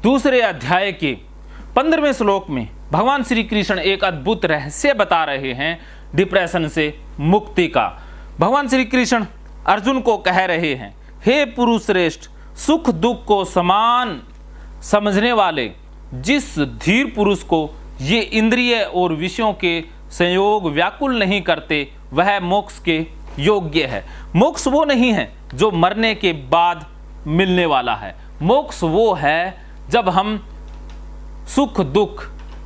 दूसरे अध्याय के 15वें श्लोक में भगवान श्री कृष्ण एक अद्भुत रहस्य बता रहे हैं डिप्रेशन से मुक्ति का। भगवान श्री कृष्ण अर्जुन को कह रहे हैं, हे पुरुष श्रेष्ठ, सुख दुख को समान समझने वाले जिस धीर पुरुष को ये इंद्रिय और विषयों के संयोग व्याकुल नहीं करते, वह मोक्ष के योग्य है। मोक्ष वो नहीं है जो मरने के बाद मिलने वाला है। मोक्ष वो है जब हम सुख दुख,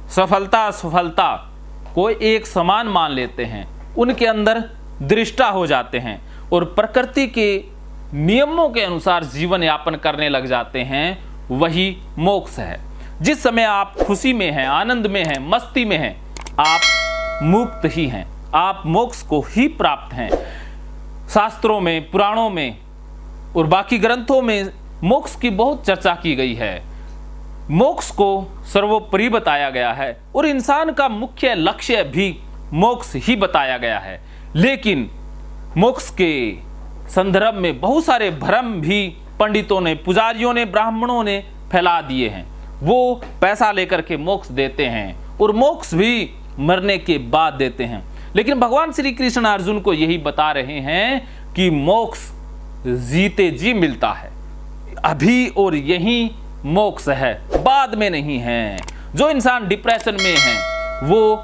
सफलता असफलता को एक समान मान लेते हैं, उनके अंदर दृष्टा हो जाते हैं और प्रकृति के नियमों के अनुसार जीवन यापन करने लग जाते हैं, वही मोक्ष है। जिस समय आप खुशी में हैं, आनंद में हैं, मस्ती में हैं, आप मुक्त ही हैं, आप मोक्ष को ही प्राप्त हैं। शास्त्रों में, पुराणों में और बाकी ग्रंथों में मोक्ष की बहुत चर्चा की गई है। मोक्ष को सर्वोपरि बताया गया है और इंसान का मुख्य लक्ष्य भी मोक्ष ही बताया गया है। लेकिन मोक्ष के संदर्भ में बहुत सारे भ्रम भी पंडितों ने, पुजारियों ने, ब्राह्मणों ने फैला दिए हैं। वो पैसा लेकर के मोक्ष देते हैं और मोक्ष भी मरने के बाद देते हैं। लेकिन भगवान श्री कृष्ण अर्जुन को यही बता रहे हैं कि मोक्ष जीते जी मिलता है, अभी और यही मोक्ष है, बाद में नहीं है। जो इंसान डिप्रेशन में है वो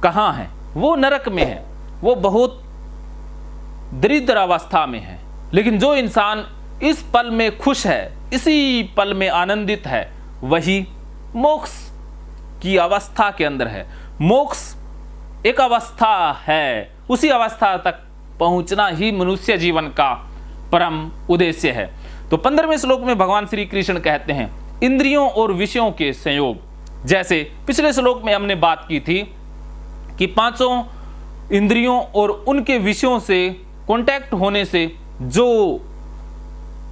कहाँ है? वो नरक में है, वो बहुत दरिद्र अवस्था में है। लेकिन जो इंसान इस पल में खुश है, इसी पल में आनंदित है, वही मोक्ष की अवस्था के अंदर है। मोक्ष एक अवस्था है, उसी अवस्था तक पहुंचना ही मनुष्य जीवन का परम उद्देश्य है। तो 15वें श्लोक में भगवान श्री कृष्ण कहते हैं, इंद्रियों और विषयों के संयोग। जैसे पिछले श्लोक में हमने बात की थी कि पांचों इंद्रियों और उनके विषयों से कांटेक्ट होने से जो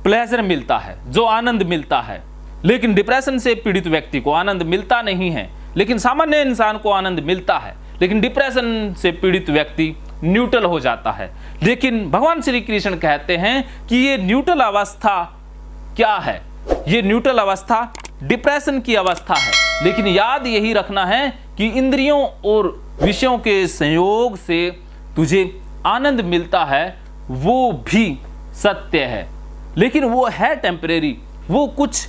प्लेजर मिलता है, जो आनंद मिलता है, लेकिन डिप्रेशन से पीड़ित व्यक्ति को आनंद मिलता नहीं है। लेकिन सामान्य इंसान को आनंद मिलता है, लेकिन डिप्रेशन से पीड़ित व्यक्ति न्यूट्रल हो जाता है। लेकिन भगवान श्री कृष्ण कहते हैं कि ये न्यूट्रल अवस्था क्या है? ये न्यूट्रल अवस्था डिप्रेशन की अवस्था है। लेकिन याद यही रखना है कि इंद्रियों और विषयों के संयोग से तुझे आनंद मिलता है, वो भी सत्य है, लेकिन वो है टेम्परेरी, वो कुछ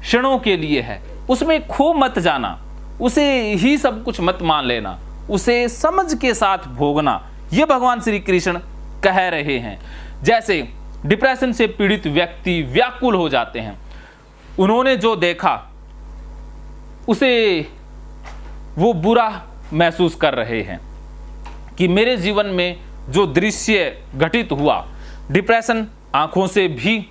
क्षणों के लिए है। उसमें खो मत जाना, उसे ही सब कुछ मत मान लेना, उसे समझ के साथ भोगना, ये भगवान श्री कृष्ण कह रहे हैं। जैसे डिप्रेशन से पीड़ित व्यक्ति व्याकुल हो जाते हैं, उन्होंने जो देखा उसे वो बुरा महसूस कर रहे हैं कि मेरे जीवन में जो दृश्य घटित हुआ, डिप्रेशन आंखों से भी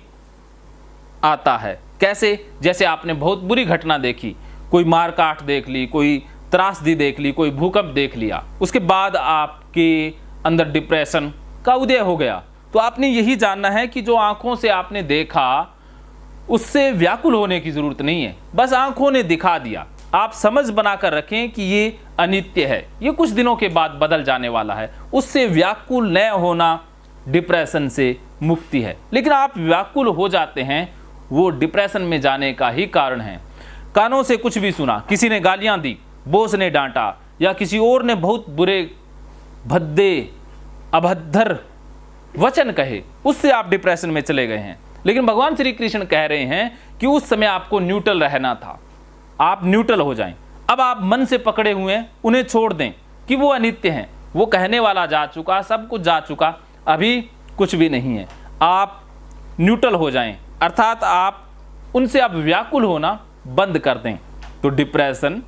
आता है। कैसे? जैसे आपने बहुत बुरी घटना देखी, कोई मारकाट देख ली, कोई त्रासदी देख ली, कोई भूकंप देख लिया, उसके बाद आपके अंदर डिप्रेशन का उदय हो गया। तो आपने यही जानना है कि जो आंखों से आपने देखा उससे व्याकुल होने की जरूरत नहीं है, बस आंखों ने दिखा दिया। आप समझ बनाकर रखें कि ये अनित्य है, ये कुछ दिनों के बाद बदल जाने वाला है। उससे व्याकुल न होना डिप्रेशन से मुक्ति है। लेकिन आप व्याकुल हो जाते हैं, वो डिप्रेशन में जाने का ही कारण है। कानों से कुछ भी सुना, किसी ने गालियां दी, बॉस ने डांटा, या किसी और ने बहुत बुरे भद्दे अभद्र वचन कहे, उससे आप डिप्रेशन में चले गए हैं। लेकिन भगवान श्री कृष्ण कह रहे हैं कि उस समय आपको न्यूट्रल रहना था, आप न्यूट्रल हो जाएं। अब आप मन से पकड़े हुए हैं, उन्हें छोड़ दें कि वो अनित्य हैं, वो कहने वाला जा चुका, सब कुछ जा चुका, अभी कुछ भी नहीं है। आप न्यूट्रल हो जाएं, अर्थात आप उनसे अब व्याकुल होना बंद कर दें, तो डिप्रेशन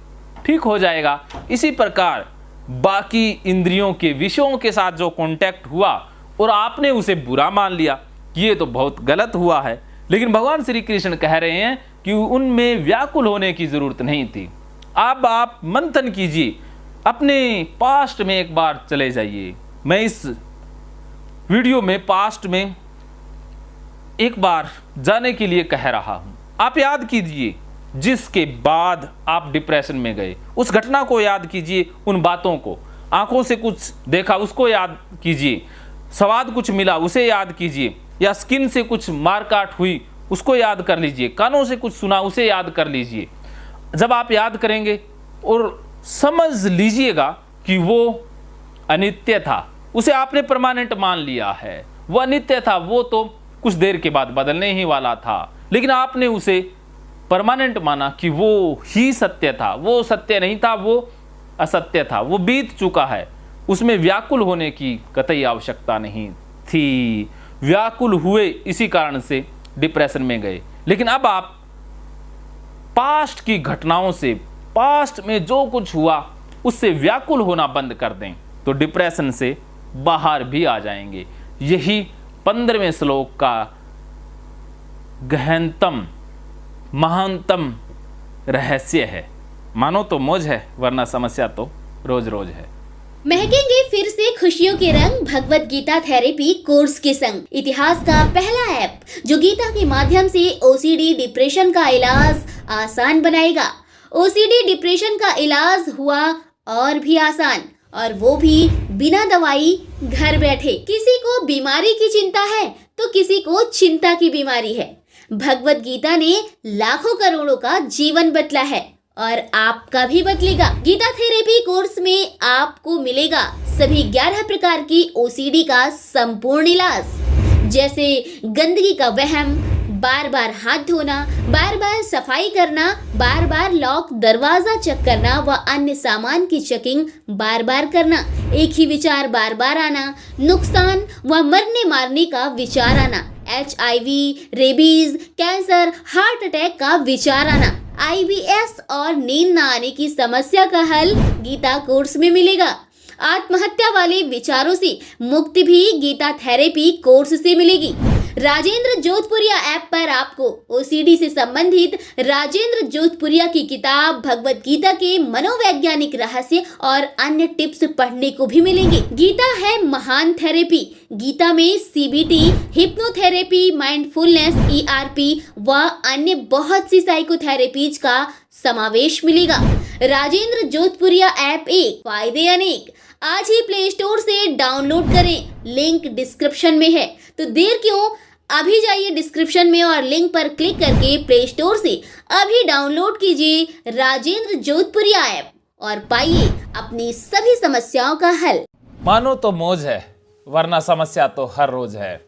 ठीक हो जाएगा। इसी प्रकार बाकी इंद्रियों के विषयों के साथ जो कांटेक्ट हुआ और आपने उसे बुरा मान लिया कि ये तो बहुत गलत हुआ है, लेकिन भगवान श्री कृष्ण कह रहे हैं कि उनमें व्याकुल होने की जरूरत नहीं थी। अब आप मंथन कीजिए, अपने पास्ट में एक बार चले जाइए। मैं इस वीडियो में पास्ट में एक बार जाने के लिए कह रहा हूं। आप याद कीजिए जिसके बाद आप डिप्रेशन में गए, उस घटना को याद कीजिए, उन बातों को, आंखों से कुछ देखा उसको याद कीजिए, स्वाद कुछ मिला उसे याद कीजिए, या स्किन से कुछ मारकाट हुई उसको याद कर लीजिए, कानों से कुछ सुना उसे याद कर लीजिए। जब आप याद करेंगे और समझ लीजिएगा कि वो अनित्य था, उसे आपने परमानेंट मान लिया है, वो अनित्य था, वो तो कुछ देर के बाद बदलने ही वाला था, लेकिन आपने उसे परमानेंट माना कि वो ही सत्य था। वो सत्य नहीं था, वो असत्य था, वो बीत चुका है, उसमें व्याकुल होने की कतई आवश्यकता नहीं थी। व्याकुल हुए, इसी कारण से डिप्रेशन में गए। लेकिन अब आप पास्ट की घटनाओं से, पास्ट में जो कुछ हुआ उससे व्याकुल होना बंद कर दें तो डिप्रेशन से बाहर भी आ जाएंगे। यही 15वें श्लोक का गहनतम महानतम रहस्य है। मानो तो मौज है, वरना समस्या तो रोज रोज है। महकेंगे फिर से खुशियों के रंग भगवत गीता थेरेपी कोर्स के संग। इतिहास का पहला ऐप जो गीता के माध्यम से ओसीडी डिप्रेशन का इलाज आसान बनाएगा। ओसीडी डिप्रेशन का इलाज हुआ और भी आसान, और वो भी बिना दवाई, घर बैठे। किसी को बीमारी की चिंता है तो किसी को चिंता की बीमारी है। भगवत गीता ने लाखों करोड़ों का जीवन बदला है और आपका भी बदलेगा। गीता थेरेपी कोर्स में आपको मिलेगा सभी 11 प्रकार की ओसीडी का संपूर्ण इलाज, जैसे गंदगी का वहम, बार बार हाथ धोना, बार बार सफाई करना, बार बार लॉक दरवाजा चेक करना व अन्य सामान की चेकिंग बार बार करना, एक ही विचार बार बार आना, नुकसान व मरने मारने का विचार आना, HIV, rabies, cancer, heart attack का विचार आना, IBS और नींद न आने की समस्या का हल गीता कोर्स में मिलेगा। आत्महत्या वाले विचारों से मुक्ति भी गीता थेरेपी कोर्स से मिलेगी। राजेंद्र जोधपुरिया ऐप पर आपको ओसीडी से संबंधित राजेंद्र जोधपुरिया की किताब भगवत गीता के मनोवैज्ञानिक रहस्य और अन्य टिप्स पढ़ने को भी मिलेंगे। गीता है महान थेरेपी। गीता में CBT, हिप्नोथेरेपी, माइंडफुलनेस, ERP व अन्य बहुत सी साइकोथेरेपीज का समावेश मिलेगा। राजेंद्र जोधपुरिया ऐप एक, फायदे अनेक। आज ही प्ले स्टोर से डाउनलोड करें, लिंक डिस्क्रिप्शन में है। तो देर क्यों, अभी जाइए डिस्क्रिप्शन में और लिंक पर क्लिक करके प्ले स्टोर से अभी डाउनलोड कीजिए राजेंद्र जोधपुरिया ऐप और पाइए अपनी सभी समस्याओं का हल। मानो तो मौज है, वरना समस्या तो हर रोज है।